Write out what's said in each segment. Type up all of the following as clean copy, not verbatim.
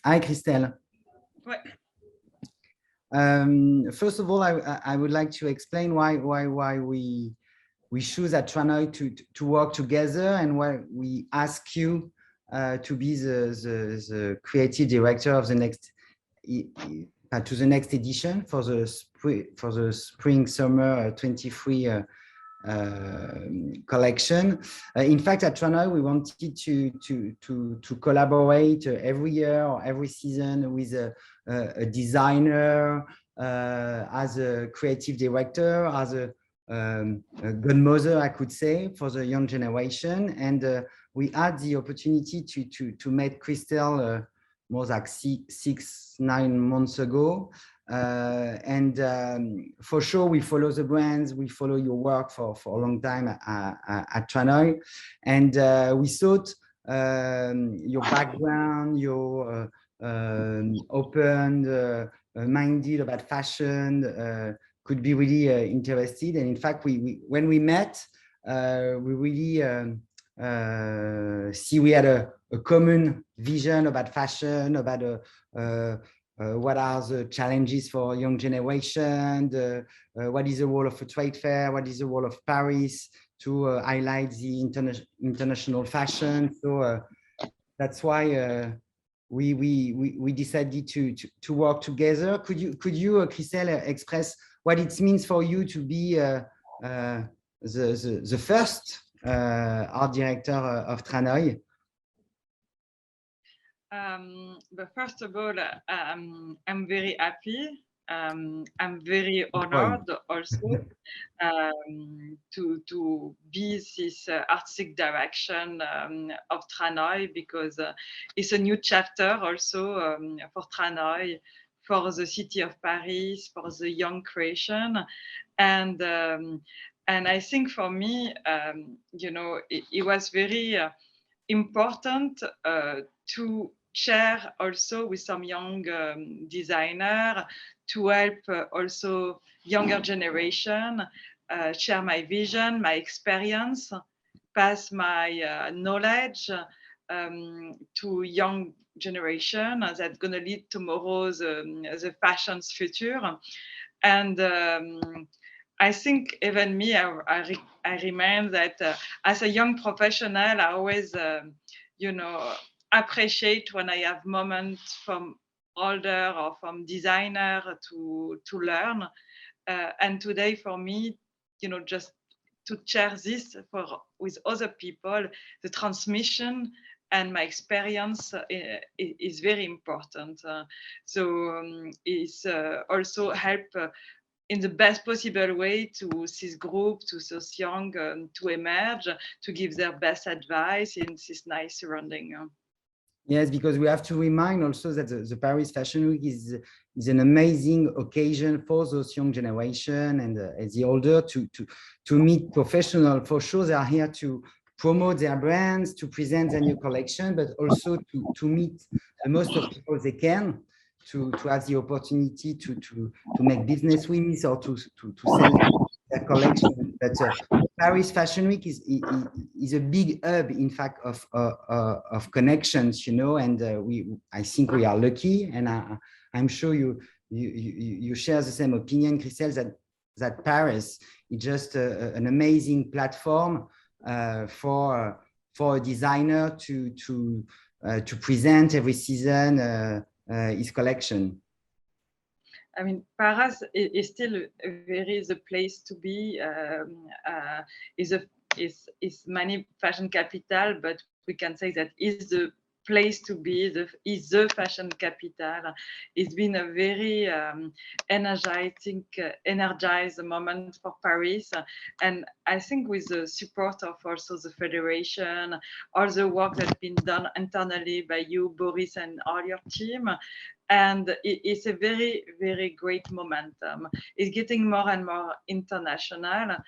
Hi, Christelle. Ouais. First of all, I would like to explain why we choose at Tranoi to work together, and why we ask you to be the creative director of the next to the next edition for the spring summer 23 collection. In fact, at Tranoi, we wanted to collaborate every year or every season with a designer, as a creative director, as a godmother, I could say, for the young generation. And we had the opportunity to meet Christelle more like 9 months ago. And for sure, we follow the brands, we follow your work for a long time at Tranoi. And we thought your background, your open-minded about fashion could be really interested. And in fact, when we met, we really see we had a common vision about fashion, about what are the challenges for young generation, what is the role of a trade fair, what is the role of Paris to highlight the international fashion. So that's why we decided to work together. Could you, Christelle, express what it means for you to be the first art director of Tranoi? But first of all, I'm very happy. I'm very honored also to be this artistic direction of Tranoi, because it's a new chapter also for Tranoi, for the city of Paris, for the young creation. And I think for me, it was very important to share also with some young designer, to help also younger generation, share my vision, my experience, pass my knowledge to young generation that's going to lead tomorrow's the fashion's future. And I think even me, I remind that as a young professional, I always, appreciate when I have moments from older or from designer to learn. And today for me, just to share this with other people, the transmission and my experience is very important. So it's also help in the best possible way to this group, to those young, to emerge, to give their best advice in this nice surrounding. Yes, because we have to remind also that the Paris Fashion Week is an amazing occasion for those young generation and the older to meet professionals. For sure, they are here to promote their brands, to present their new collection, but also to meet the most of people they can, to have the opportunity to make business with or to sell their collection. But Paris Fashion Week is a big hub, in fact, of connections, and I think we are lucky, and I'm sure you share the same opinion, Christelle, that Paris is just an amazing platform for a designer to present every season his collection. I mean, Paris is still very the place to be. Is many fashion capital, but we can say that is the place to be. Is the fashion capital. It's been a very energized moment for Paris, and I think with the support of also the federation, all the work that's been done internally by you, Boris, and all your team. And it's a very, very great momentum. It's getting more and more international.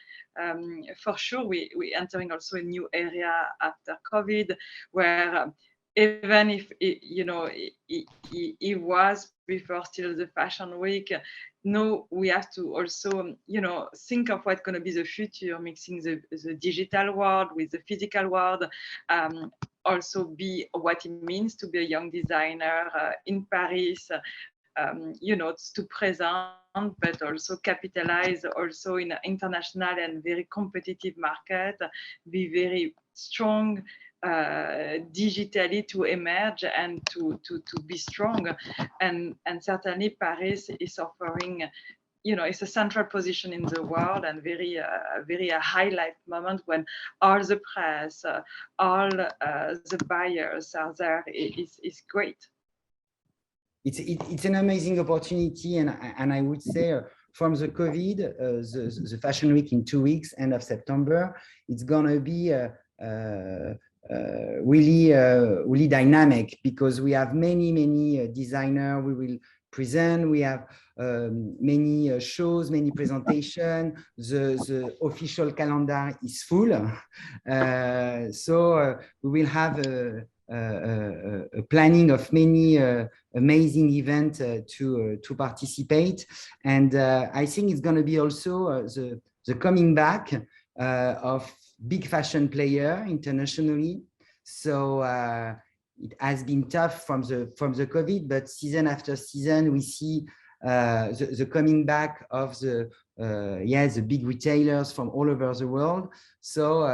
For sure, we're entering also a new area after COVID, where even if it was before still the fashion week, no, we have to also think of what's going to be the future, mixing the digital world with the physical world. also be what it means to be a young designer in Paris, you know, to present, but also capitalize also in an international and very competitive market, be very strong digitally to emerge and to be strong. And certainly Paris is offering, you know, it's a central position in the world and very a highlight moment when all the press, all the buyers are there. It's great. It's an amazing opportunity, and I would say from the COVID, the Fashion Week in 2 weeks, end of September, it's gonna be really dynamic, because we have many designers we will present. We have many shows, many presentations. The official calendar is full, so we will have a planning of many amazing events to participate. And I think it's going to be also the coming back of big fashion player internationally. So it has been tough from the COVID, but season after season we see the coming back of the big retailers from all over the world. So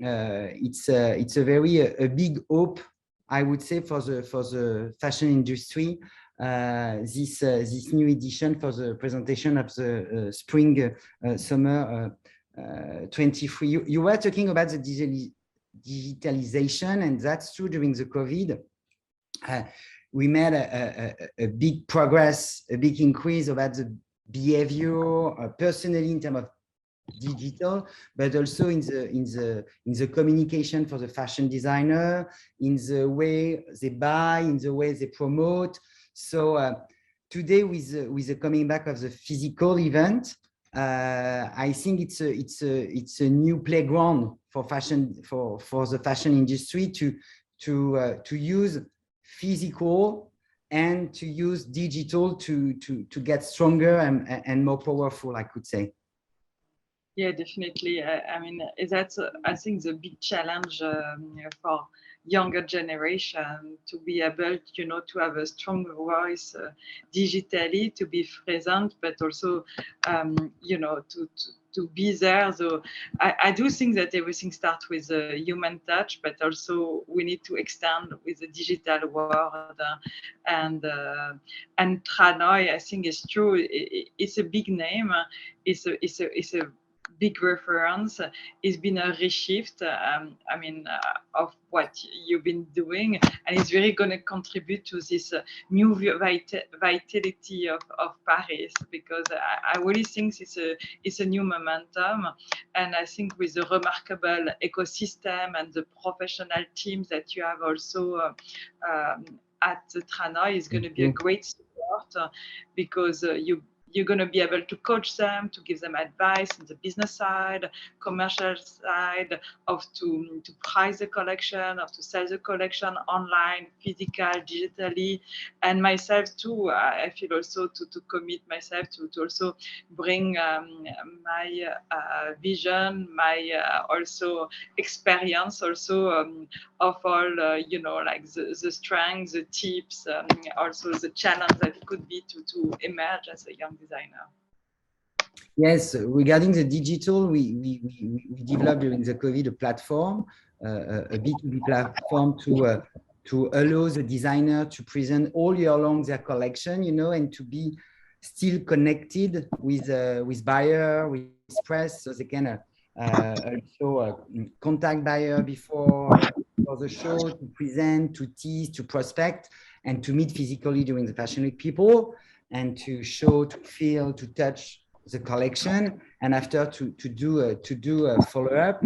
it's a very big hope, I would say, for the fashion industry. This new edition for the presentation of the spring summer 23. You were talking about the digitalization, and that's true. During the COVID, we made a big progress, a big increase about the behavior personally in terms of digital, but also in the communication for the fashion designer, in the way they buy, in the way they promote. So today, with the coming back of the physical event, I think it's a new playground for fashion, for the fashion industry to use physical and to use digital to get stronger and more powerful, I could say. Yeah, definitely. I mean, that's I think the big challenge for younger generation, to be able, you know, to have a strong voice digitally, to be present, but also, you know, to be there. So I do think that everything starts with a human touch, but also we need to extend with the digital world. And Tranoï, I think, is true. It's a big name. It's a big reference. It's been a reshift, I mean, of what you've been doing, and it's really going to contribute to this new vitality of Paris, because I really think it's a new momentum. And I think with the remarkable ecosystem and the professional teams that you have also at Tranoï, is going to be a great support, because you're going to be able to coach them, to give them advice on the business side, commercial side, of to price the collection, of to sell the collection online, physical, digitally. And myself too, I feel also to commit myself to also bring my vision, my also experience also of all, you know, like the strengths, the tips, also the challenge that it could be to emerge as a young designer. Yes, regarding the digital, we developed during the COVID a platform, a B2B platform to allow the designer to present all year long their collection, you know, and to be still connected with buyer, with press, so they can also contact buyer before the show, to present, to tease, to prospect, and to meet physically during the Fashion Week people, and to show, to feel, to touch the collection, and after to do a follow-up.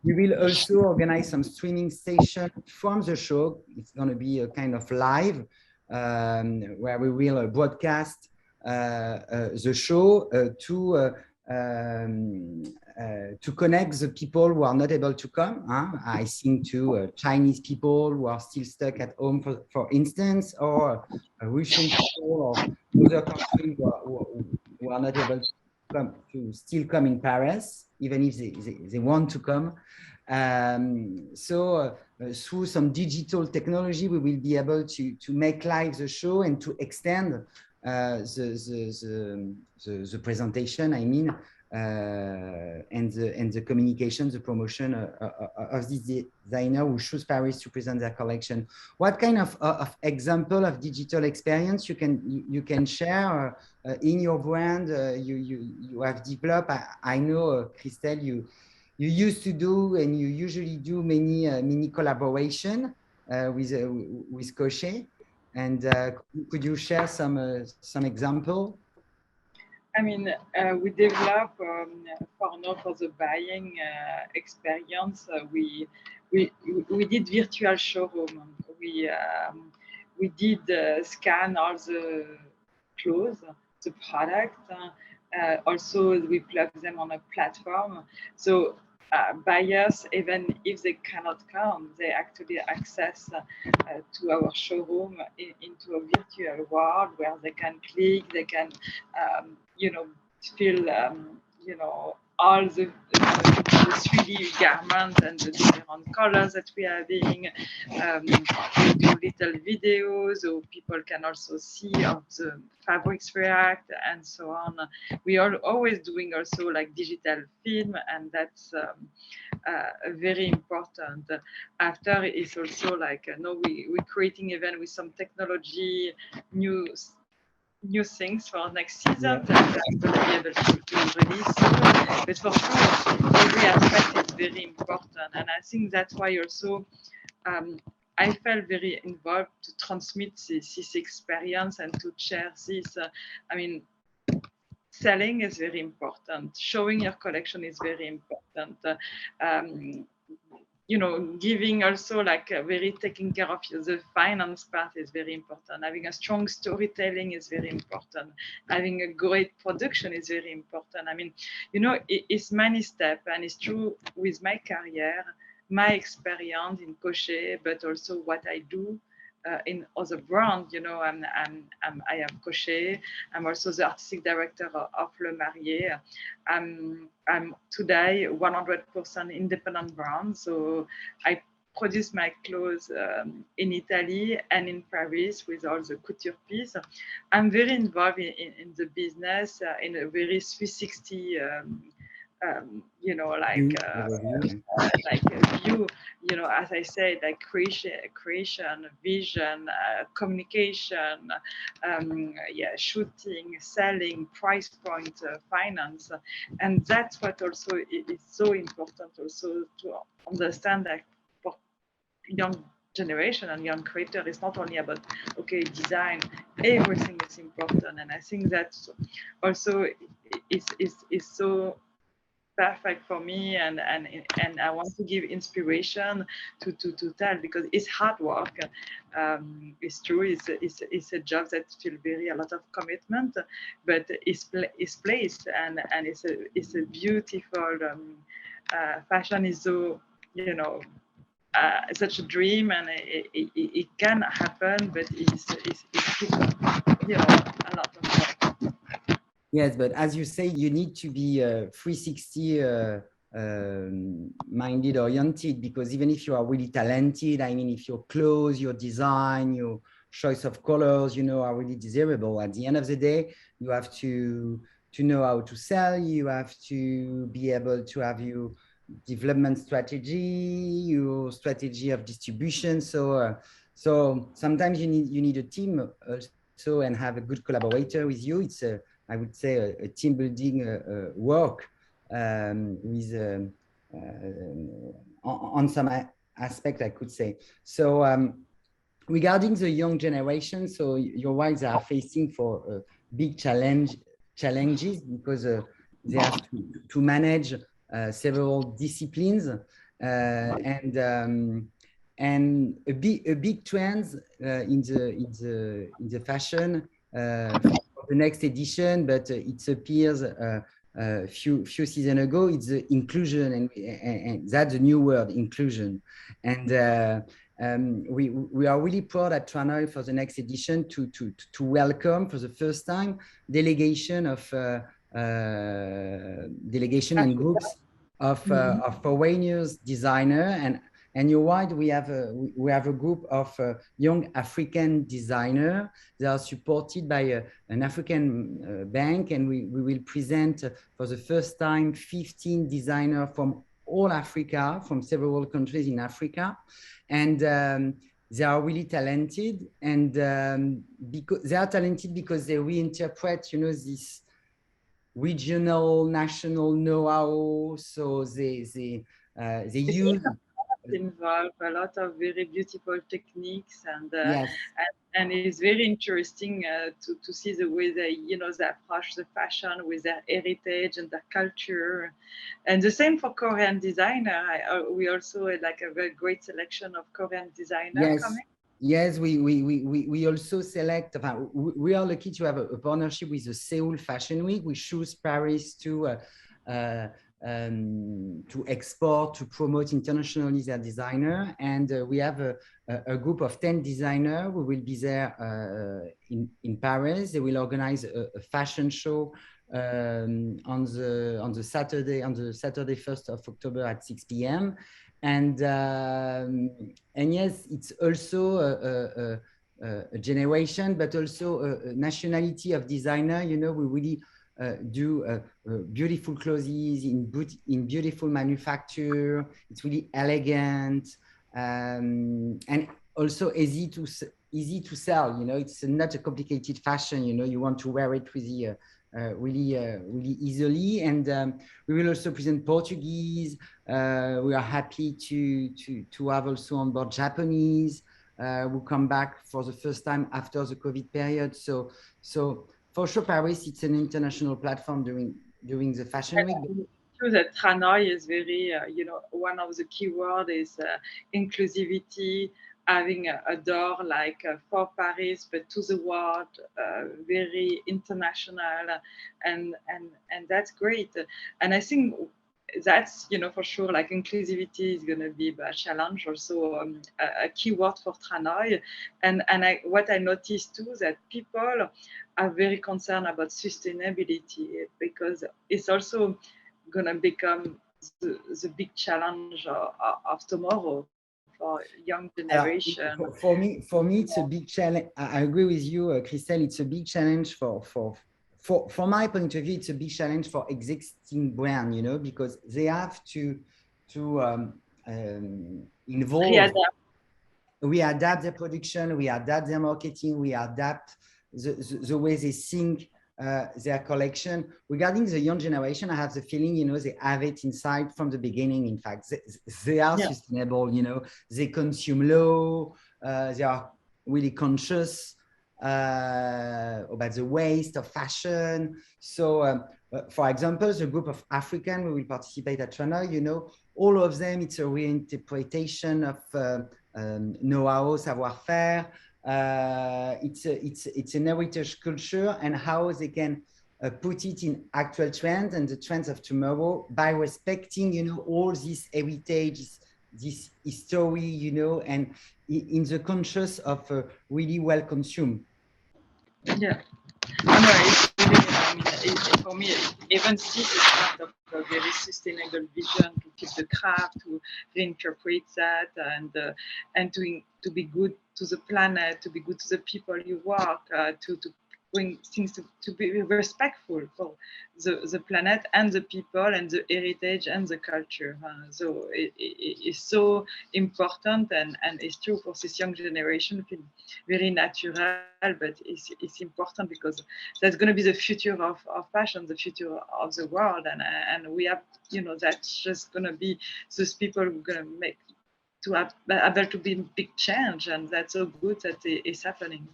We will also organize some streaming session from the show. It's going to be a kind of live, where we will broadcast the show to connect the people who are not able to come. I think to Chinese people who are still stuck at home, for instance, or Russian people or other countries who are not able to still come in Paris, even if they want to come. Through some digital technology, we will be able to make live the show and to extend the presentation, I mean, and the communication, the promotion of this designer who choose Paris to present their collection. What kind of example of digital experience you can share in your brand? You have developed. I know, Christelle, you used to do, and you usually do many collaboration with Kocher. And could you share some example? I mean, we develop for the buying experience. We did virtual showroom. We did scan all the clothes, the product. Also, we plug them on a platform. So buyers, even if they cannot come, they actually access to our showroom into a virtual world where they can click, they can, feel, all the 3D garments and the different colors that we are having. We do little videos, so people can also see how the fabrics react and so on. We are always doing also like digital film, and that's very important. After it's also like, we're creating event with some technology, new things for next season that I'm going to be able to release soon. But for sure, every aspect is very important. And I think that's why also I felt very involved to transmit this experience and to share this. Selling is very important. Showing your collection is very important. Giving also like very taking care of you. The finance part is very important. Having a strong storytelling is very important. Having a great production is very important. It's many steps, and it's true with my career, my experience in Kocher, but also what I do in other brands. I am Kocher. I'm also the artistic director of Le Marié. I'm today 100% independent brand. So I produce my clothes in Italy and in Paris with all the couture piece. I'm very involved in the business in a very 360 like a view, as I said, like creation, vision, communication, shooting, selling, price point, finance. And that's what also is so important also to understand that for young generation and young creator, it's not only about, design, everything is important. And I think that also is so perfect for me, and I want to give inspiration to tell, because it's hard work. It's true, it's a job that feels a lot of commitment, but it's placed, and it's a beautiful fashion is so, such a dream, and it can happen, but it's a lot of work. Yes, but as you say, you need to be 360 minded, oriented, because even if you are really talented, if your clothes, your design, your choice of colors, are really desirable, at the end of the day, you have to know how to sell. You have to be able to have your development strategy, your strategy of distribution. So sometimes you need a team also, and have a good collaborator with you. It's I would say a team building work with on some aspect, I could say. So regarding the young generation, so your wives are facing for big challenges because they have to manage several disciplines and a big trend in the fashion the next edition, but it appears few seasons ago. It's the inclusion, and that's a new word, inclusion. And we are really proud at Tranoï for the next edition to welcome for the first time delegation and groups of foreigners designer, and you're right, we have a group of young African designer. They are supported by an African bank, and we will present for the first time 15 designers from all Africa, from several countries in Africa, and they are really talented, and because they are talented because they reinterpret, you know, this regional, national know-how. So they use involve a lot of very beautiful techniques, yes, and it's very interesting to see the way they, you know, they approach the fashion with their heritage and their culture. And the same for Korean designer. We also had like a very great selection of Korean designer yes. coming. Yes, we also select. We are lucky to have a partnership with the Seoul Fashion Week. We choose Paris to export, to promote internationally their designer, and we have a group of 10 designers who will be there in Paris. They will organize a fashion show on the Saturday 1st of October at 6 p.m. And yes, it's also a generation, but also a nationality of designer. You know, we really do beautiful clothes in beautiful manufacture. It's really elegant and also easy to sell. You know, it's not a complicated fashion. You know, you want to wear it really really easily. And we will also present Portuguese. We are happy to have also on board Japanese who come back for the first time after the COVID period. So for sure, Paris, it's an international platform during the fashion week. True that Hanoi is very, you know, one of the keywords is inclusivity, having a door like for Paris, but to the world, very international, and that's great. And I think that's, you know, for sure, like inclusivity is going to be a challenge, also a keyword for Hanoi. And what I noticed too, that people are very concerned about sustainability, because it's also going to become the big challenge of tomorrow for young generation. For me, it's a big challenge. I agree with you, Christelle. It's a big challenge from my point of view. It's a big challenge for existing brand, you know, because they have to involve. We adapt their production, we adapt their marketing, we adapt the way they think their collection. Regarding the young generation, I have the feeling, you know, they have it inside from the beginning. In fact, they are sustainable, you know, they consume low, they are really conscious about the waste of fashion. So, for example, the group of African who will participate at Hanoi, you know, all of them, it's a reinterpretation of know-how, savoir-faire. It's an heritage culture, and how they can put it in actual trends and the trends of tomorrow by respecting, you know, all this heritage, this history, you know, and in the conscious of really well consumed. Yeah. It's really, I mean, for me, even this is part of a very sustainable vision, to keep the craft, to reinterpret that, and to be good to the planet, to be good to the people you work, to bring things to be respectful for the planet and the people and the heritage and the culture. So it's so important, and it's true for this young generation, feel very natural, but it's important because that's going to be the future of fashion, the future of the world, and we have, you know, that's just going to be those people who are going to make to have able to be big change, and that's so good that it's happening.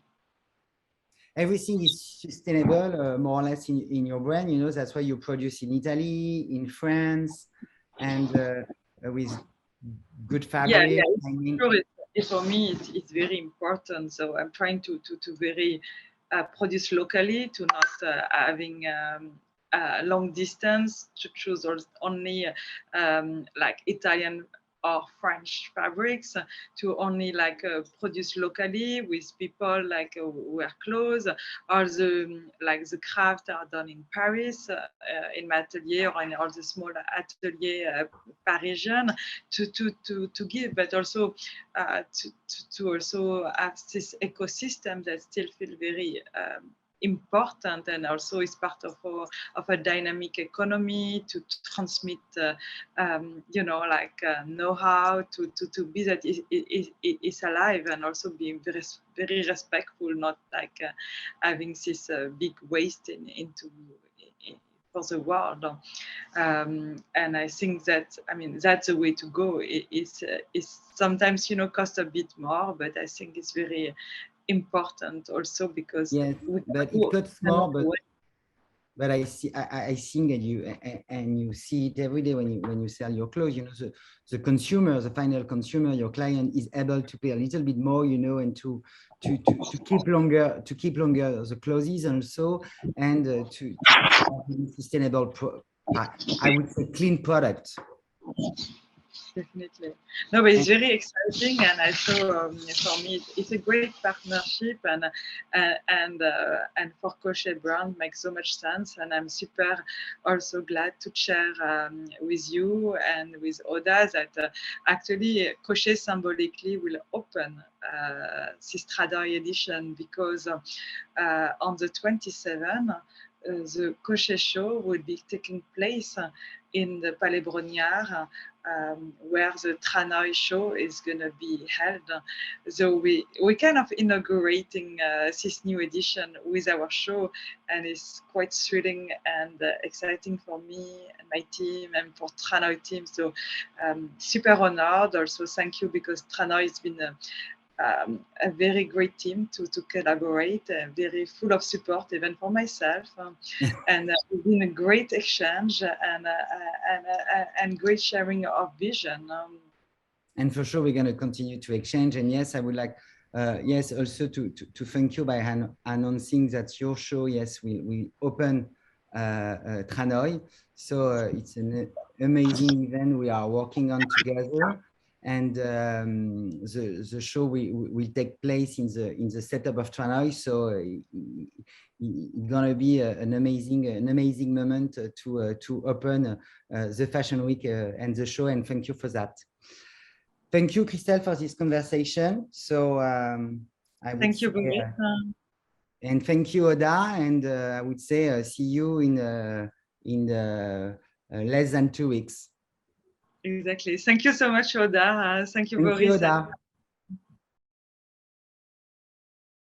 Everything is sustainable, more or less, in your brand. You know, that's why you produce in Italy, in France, and with good fabric. Yeah, I mean, for me, it's very important. So I'm trying to very produce locally, to not having long distance, to choose only like Italian or French fabrics to only like produce locally with people like who wear clothes, or the craft are done in Paris in my atelier or in all the small atelier Parisian to give, but also to also have this ecosystem that still feel very important, and also is part of a dynamic economy to transmit know-how to be that is alive, and also being very respectful, not like having this big waste into for the world. And I think that, I mean, that's the way to go. It's sometimes, cost a bit more, but I think it's very important also because yes, but it costs more, but I see, I think and you see it every day when you sell your clothes, the consumer, the final consumer, your client is able to pay a little bit more, and to keep longer the clothes also, and to sustainable I would say clean product. Definitely. No, but it's very exciting, and I saw for me it's a great partnership, and for Kocher brand makes so much sense, and I'm super also glad to share with you and with ODDA that actually Kocher symbolically will open this Tranoï edition, because on the 27th the Kocher show will be taking place in the Palais Brongniart, where the Tranoï show is going to be held. So we kind of inaugurating this new edition with our show, and it's quite thrilling and exciting for me and my team and for Tranoï team. So super honored. Also, thank you, because Tranoï has been a very great team to collaborate, very full of support even for myself, and it's been a great exchange and great sharing of vision. And for sure we're going to continue to exchange, and yes, I would like yes also to thank you by announcing that your show, yes, we open Tranoï, so it's an amazing event we are working on together. And the show will take place in the setup of Tranoï, so it's gonna be an amazing moment to open the Fashion Week and the show. And thank you for that. Thank you, Christelle, for this conversation. So thank you, Boris. And thank you, ODDA. And I would say see you in less than 2 weeks. Exactly. Thank you so much, ODDA. Thank you, Thank Boris. You, ODDA.